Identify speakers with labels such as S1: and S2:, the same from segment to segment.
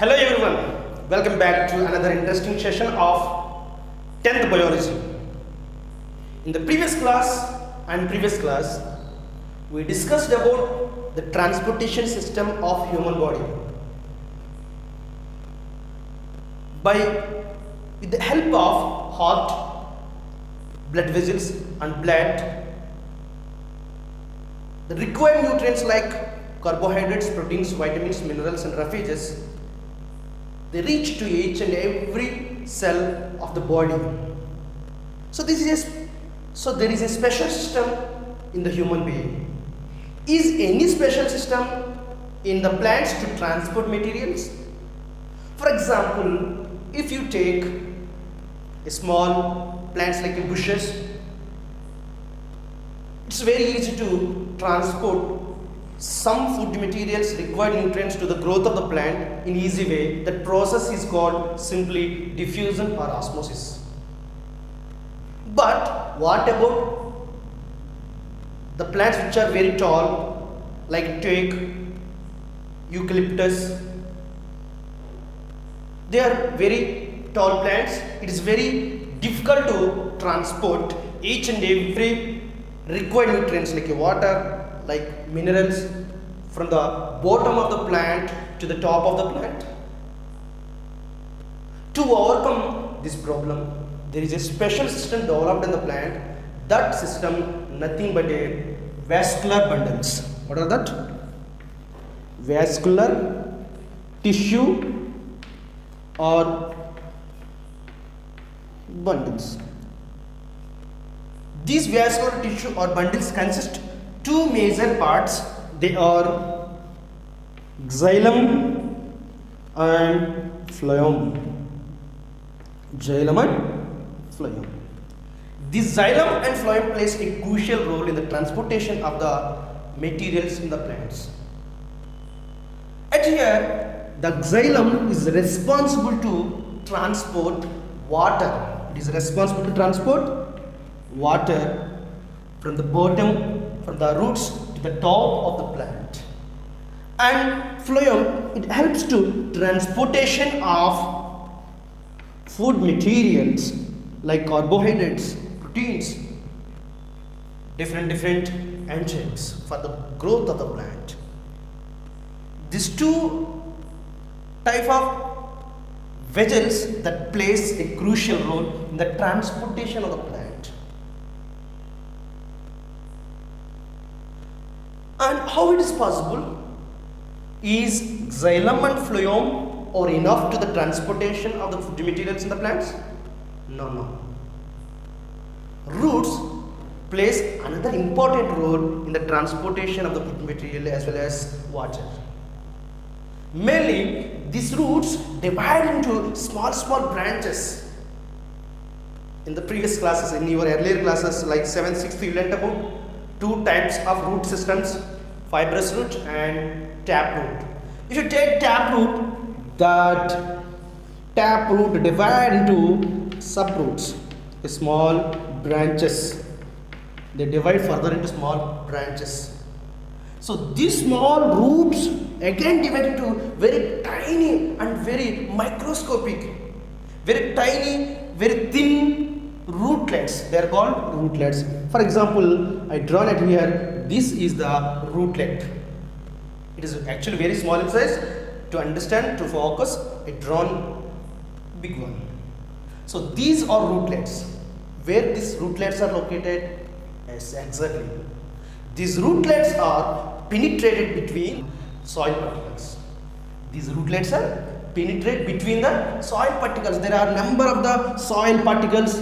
S1: Hello everyone, welcome back to another interesting session of 10th biology. In the previous class, we discussed about the transportation system of human body. With the help of heart, blood vessels and blood, the required nutrients like carbohydrates, proteins, vitamins, minerals and refuges, they reach to each and every cell of the body. So there is a special system in the human being. Is any special system in the plants to transport materials? For example, if you take a small plants like bushes, it's very easy to transport some food materials, required nutrients to the growth of the plant in easy way. That process is called simply diffusion or osmosis. But what about the plants which are very tall, like take eucalyptus? They are very tall plants. It is very difficult to transport each and every required nutrients like water, like minerals, from the bottom of the plant to the top of the plant. To overcome this problem, there is a special system developed in the plant. That system nothing but a vascular bundles. What are that? Vascular tissue or bundles. These vascular tissue or bundles consist two major parts. They are xylem and phloem. Xylem and phloem. This xylem and phloem plays a crucial role in the transportation of the materials in the plants. At here, the xylem is responsible to transport water. It is responsible to transport water from the bottom, from the roots to the top of the plant. And phloem, it helps to transportation of food materials like carbohydrates, proteins, different enzymes for the growth of the plant. These two type of vessels that plays a crucial role in the transportation of the plant. And how it is possible? Is xylem and phloem or enough to the transportation of the food materials in the plants? No. Roots plays another important role in the transportation of the food material as well as water. Mainly, these roots divide into small branches. In the previous classes, in your earlier classes like 7th, 6th, you learnt about two types of root systems, fibrous root and tap root. If you take tap root, that tap root divide into subroots, small branches. They divide further into small branches. So these small roots again divide into very tiny and very microscopic, very tiny, very thin rootlets. They are called rootlets. For example, I drawn it here. This is the rootlet. It is actually very small in size. To understand, to focus, I drawn big one. So these are rootlets. Where these rootlets are located? Yes, exactly. These rootlets are penetrated between soil particles. These rootlets are penetrate between the soil particles. There are number of the soil particles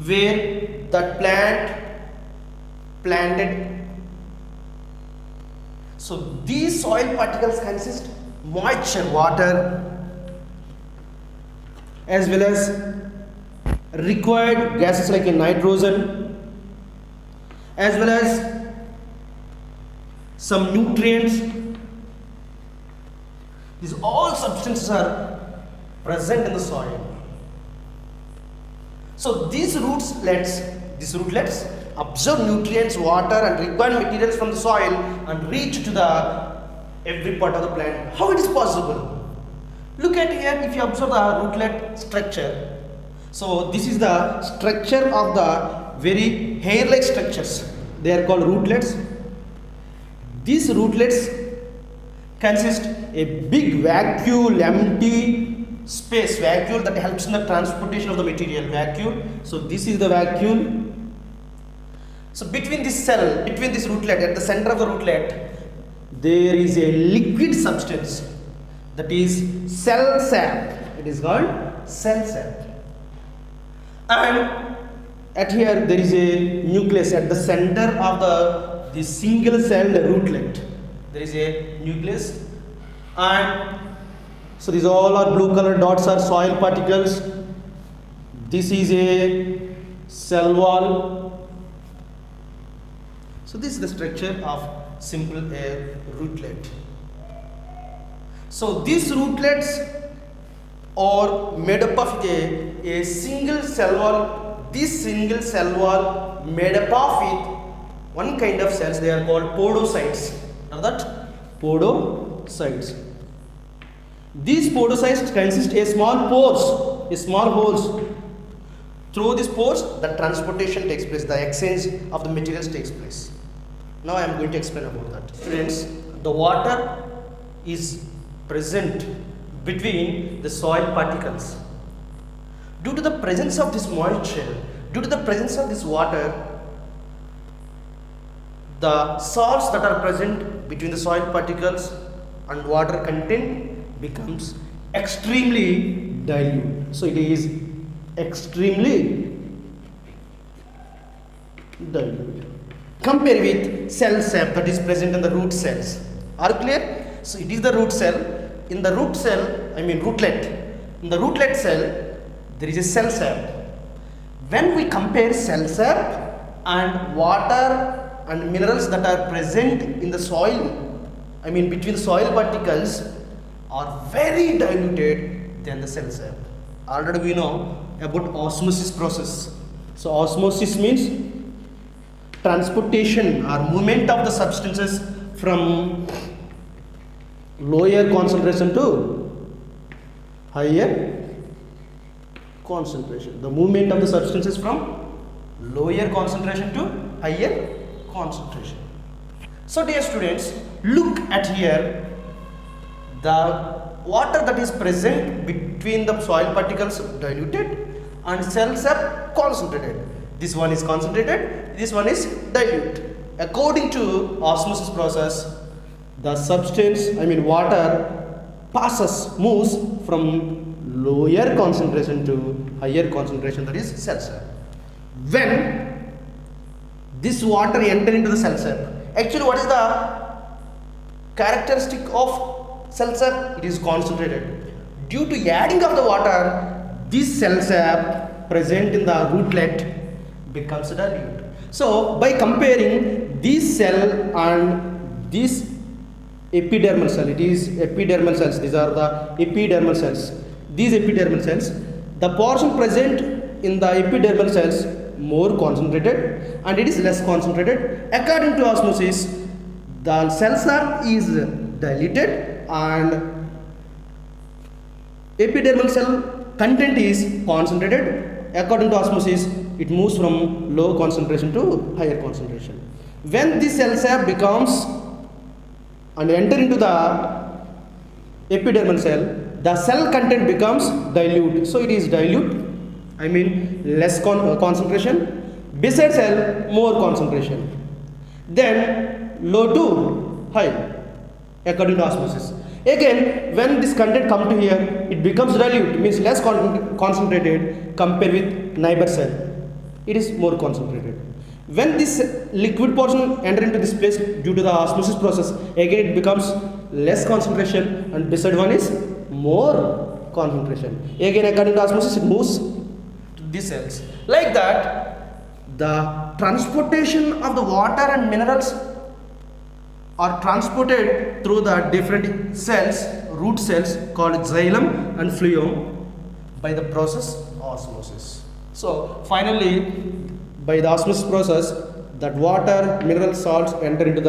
S1: where that plant planted. So these soil particles consist moisture, water, as well as required gases like nitrogen, as well as some nutrients. These all substances are present in the soil. So these rootlets absorb nutrients, water and required materials from the soil and reach to the every part of the plant. How it is possible? Look at here, if you observe the rootlet structure. So this is the structure of the very hair-like structures. They are called rootlets. These rootlets consist a big vacuole, empty space, vacuole that helps in the transportation of the material, vacuole. So this is the vacuole. So between this cell, between this rootlet, at the center of the rootlet, there is a liquid substance, that is cell sap. It is called cell sap. And at here there is a nucleus at the center of the single celled rootlet. There is a nucleus, and so these all are blue colored dots are soil particles. This is a cell wall. So this is the structure of simple air rootlet. So these rootlets are made up of a single cell wall. This single cell wall made up of with one kind of cells. They are called podocytes. Know that? Podocytes. These podocytes consist of small pores, small holes. Through these pores, the transportation takes place, the exchange of the materials takes place. Now I am going to explain about that. Students, the water is present between the soil particles. Due to the presence of this moisture, due to the presence of this water, the salts that are present between the soil particles and water content becomes extremely dilute. So it is extremely dilute. Compare with cell sap that is present in the root cells. Are clear? So it is the root cell. In the root cell, rootlet. In the rootlet cell, there is a cell sap. When we compare cell sap and water and minerals that are present in the soil, between the soil particles, are very diluted than the cell sap. Already we know about osmosis process. So osmosis means transportation or movement of the substances from lower concentration to higher concentration. The movement of the substances from lower concentration to higher concentration. So dear students, look at here, the water that is present between the soil particles diluted and cell sap concentrated. This one is concentrated, this one is dilute. According to osmosis process, the substance, water moves from lower concentration to higher concentration, that is cell sap. When this water enter into the cell sap, actually what is the characteristic of cell sap? It is concentrated. Due to adding of the water, this cell sap present in the rootlet becomes dilute. So by comparing this cell and this epidermal cell, it is epidermal cells, these are the epidermal cells. These epidermal cells, the portion present in the epidermal cells more concentrated and it is less concentrated. According to osmosis, the cell sap is diluted and epidermal cell content is concentrated. According to osmosis, it moves from low concentration to higher concentration. When this cell sap becomes and enter into the epidermal cell, the cell content becomes dilute. So it is dilute, less concentration. Beside cell, more concentration. Then low to high, according to osmosis. Again, when this content come to here, it becomes dilute, means less concentrated compared with neighbor cell. It is more concentrated. When this liquid portion enter into this place due to the osmosis process, again it becomes less concentration and beside one is more concentration. Again according to osmosis it moves to these cells. Like that, the transportation of the water and minerals are transported through the different cells, root cells called xylem and phloem by the process osmosis. So finally, by the osmosis process, that water, mineral salts enter into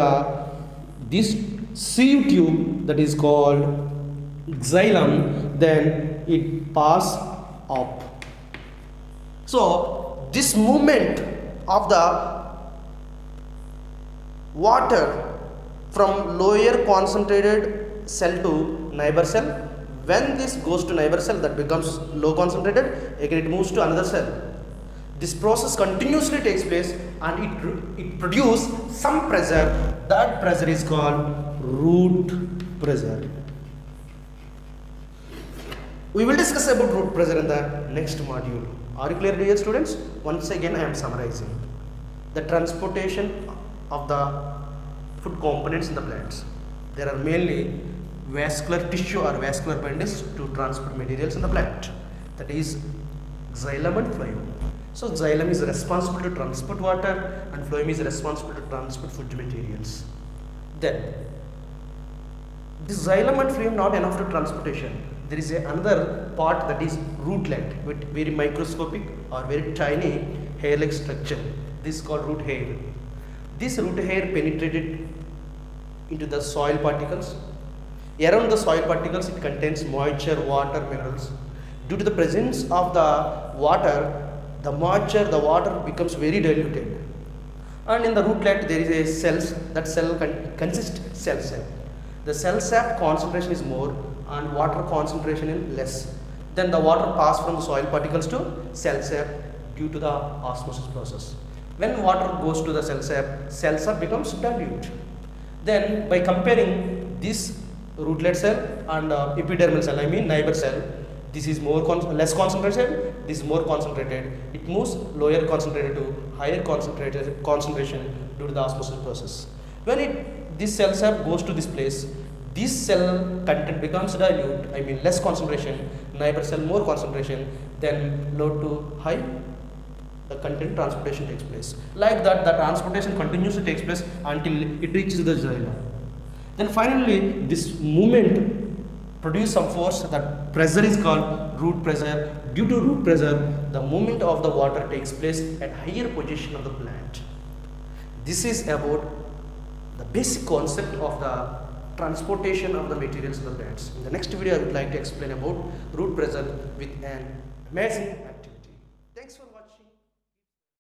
S1: this sieve tube that is called xylem, then it pass up. So this movement of the water from lower concentrated cell to neighbor cell, when this goes to neighbor cell, that becomes low concentrated, again it moves to another cell. This process continuously takes place and it produces some pressure. That pressure is called root pressure. We will discuss about root pressure in the next module. Are you clear, dear students? Once again I am summarizing. The transportation of the food components in the plants. There are mainly vascular tissue or vascular bundles to transport materials in the plant. That is xylem and phloem. So xylem is responsible to transport water and phloem is responsible to transport food materials. Then this xylem and phloem not enough to transportation. There is another part that is rootlet with very microscopic or very tiny hair-like structure. This is called root hair. This root hair penetrated into the soil particles. Around the soil particles it contains moisture, water, minerals. Due to the presence of the water, the moisture, the water becomes very diluted. And in the rootlet there is a cells, that cell consists cell sap. The cell sap concentration is more and water concentration is less. Then the water passes from the soil particles to cell sap due to the osmosis process. When water goes to the cell sap becomes dilute. Then by comparing this rootlet cell and epidermal cell, I mean neighbor cell, this is less concentrated, this is more concentrated. It moves lower concentrated to higher concentration due to the osmosis process. When this cell sap goes to this place, this cell content becomes dilute, I mean less concentration, neighbor cell more concentration, then low to high, the content transportation takes place. Like that, the transportation continuously takes place until it reaches the xylem. Then finally, this movement produce some force, that pressure is called root pressure. Due to root pressure, the movement of the water takes place at higher position of the plant. This is about the basic concept of the transportation of the materials in the plants. In the next video, I would like to explain about root pressure with an amazing